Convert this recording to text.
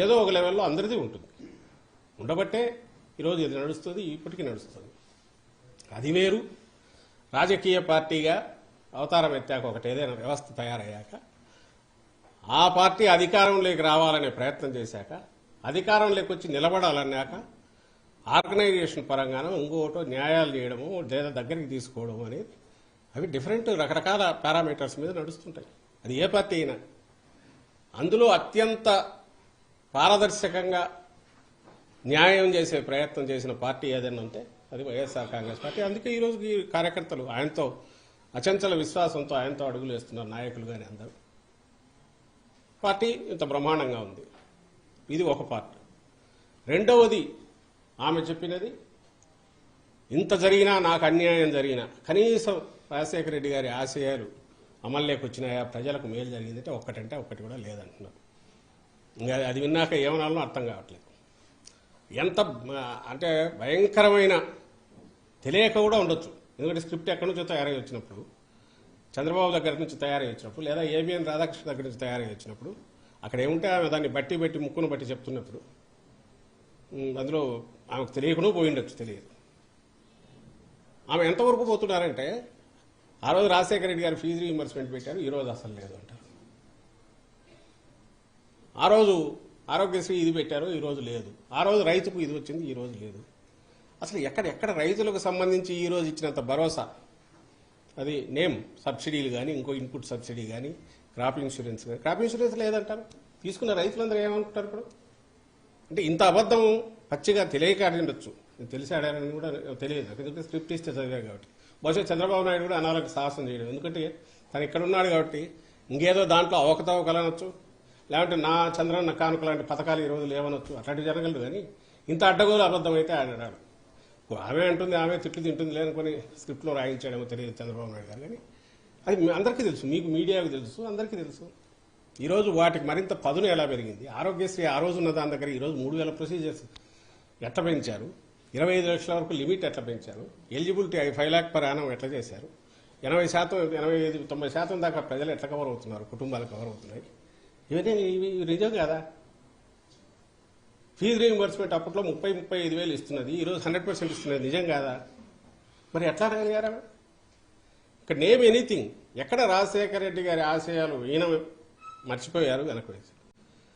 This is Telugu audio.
ఏదో ఒక లెవెల్లో అందరిది ఉంటుంది. ఉండబట్టే ఈరోజు ఇది నడుస్తుంది, ఇప్పటికీ నడుస్తుంది. అది వేరు. రాజకీయ పార్టీగా అవతారం ఎత్తాక ఒకటి ఏదైనా వ్యవస్థ తయారయ్యాక ఆ పార్టీ అధికారంలోకి రావాలనే ప్రయత్నం చేశాక అధికారంలోకి వచ్చి నిలబడాలన్నాక ఆర్గనైజేషన్ పరంగానో ఇంకోటో న్యాయాలు చేయడము లేదా దగ్గరికి తీసుకోవడం అనేది అవి డిఫరెంట్ రకరకాల పారామీటర్స్ మీద నడుస్తుంటాయి. అది ఏ పార్టీ అయినా. అందులో అత్యంత పారదర్శకంగా న్యాయం చేసే ప్రయత్నం చేసిన పార్టీ ఏదైనా ఉంటే అది వైఎస్ఆర్ కాంగ్రెస్ పార్టీ. అందుకే ఈరోజు ఈ కార్యకర్తలు ఆయనతో అచంచల విశ్వాసంతో ఆయనతో అడుగులు వేస్తున్నారు, నాయకులు కానీ అందరూ. పార్టీ ఇంత బ్రహ్మాండంగా ఉంది. ఇది ఒక పార్ట్. రెండవది ఆమె చెప్పినది, ఇంత జరిగినా నాకు అన్యాయం జరిగినా కనీసం రాజశేఖర రెడ్డి గారి ఆశయాలు అమల్లోకి వచ్చినాయా, ప్రజలకు మేలు జరిగిందంటే ఒక్కటంటే ఒక్కటి కూడా లేదంటున్నారు. ఇంకా అది విన్నాక ఏమనాలో అర్థం కావట్లేదు. ఎంత అంటే భయంకరమైన తెలియక కూడా ఉండొచ్చు. ఎందుకంటే స్క్రిప్ట్ ఎక్కడి నుంచో తయారై వచ్చినప్పుడు, చంద్రబాబు దగ్గర నుంచి తయారై వచ్చినప్పుడు, లేదా ఏబిఎన్ రాధాకృష్ణ దగ్గర నుంచి తయారై వచ్చినప్పుడు, అక్కడ ఏముంటే ఆమె దాన్ని బట్టి ముక్కును బట్టి చెప్తున్నప్పుడు అందులో ఆమెకు తెలియకుండా పోయిండొచ్చు, తెలియదు. ఆమె ఎంతవరకు పోతున్నారంటే, ఆ రోజు రాజశేఖర రెడ్డి గారు ఫీజు రీయింబర్స్మెంట్ పెట్టారు, ఈ రోజు అసలు లేదు అంటారు. ఆ రోజు ఆరోగ్యశ్రీ ఇది పెట్టారు, ఈ రోజు లేదు. ఆ రోజు రైతుకు ఇది వచ్చింది, ఈ రోజు లేదు. అసలు ఎక్కడ రైతులకు సంబంధించి ఈ రోజు ఇచ్చినంత భరోసా, అది నేమ్ సబ్సిడీలు కానీ, ఇంకో ఇన్పుట్ సబ్సిడీ కానీ, క్రాప్ ఇన్సూరెన్స్ కానీ, క్రాప్ ఇన్సూరెన్స్ లేదంటారు. తీసుకున్న రైతులందరూ ఏమనుకుంటారు ఇప్పుడు? అంటే ఇంత అబద్ధం పచ్చిగా తెలియక ఉండొచ్చు, తెలిసాడని కూడా తెలియదు. ఎందుకంటే స్క్రిప్ట్ ఇస్తే చదివా కాబట్టి. బహుశా చంద్రబాబు నాయుడు కూడా అనాలకు సాహసం చేయడం, ఎందుకంటే తను ఇక్కడ ఉన్నాడు కాబట్టి ఇంకేదో దాంట్లో అవకతవకలనొచ్చు, లేదంటే నా చంద్రన్న కానుక లాంటి పథకాలు ఈరోజు లేవనొచ్చు, అట్లాంటివి జరగలదు. కానీ ఇంత అడ్డగోలు అబద్ధం అయితే ఆయన రాడు. ఆమె అంటుంది, ఆమె తిట్లు తింటుంది లేనుకొని స్క్రిప్ట్లో రాయించాడేమో తెలియదు చంద్రబాబు నాయుడు గారు. కానీ అది అందరికీ తెలుసు, మీకు మీడియాకు తెలుసు, అందరికీ తెలుసు. ఈరోజు వాటికి మరింత పదును ఎలా పెరిగింది. ఆరోగ్యశ్రీ ఆ రోజు ఉన్న దాని దగ్గర ఈరోజు 3000 ప్రొసీజర్స్ ఎట్లా పెంచారు, 25 లక్షల వరకు లిమిట్ ఎట్లా పెంచారు, ఎలిజిబిలిటీ 5 lakh per annum ఎట్లా చేశారు, 80%, 85, 90% దాకా ప్రజలు ఎట్లా కవర్ అవుతున్నారు, కుటుంబాలు కవర్ అవుతున్నాయి. ఇవన్నీ ఇవి నిజం కదా. ఫీజు రీయింబర్స్మెంట్ అప్పట్లో 30-35 వేలు ఇస్తున్నది, ఈరోజు 100% ఇస్తున్నది. నిజం కాదా? మరి ఎట్లా రాగలిగారా? ఇక్కడ నేమ్ ఎనీథింగ్. ఎక్కడ రాజశేఖర రెడ్డి గారి ఆశయాలు ఈయన మర్చిపోయారు, వెనక వేశారు.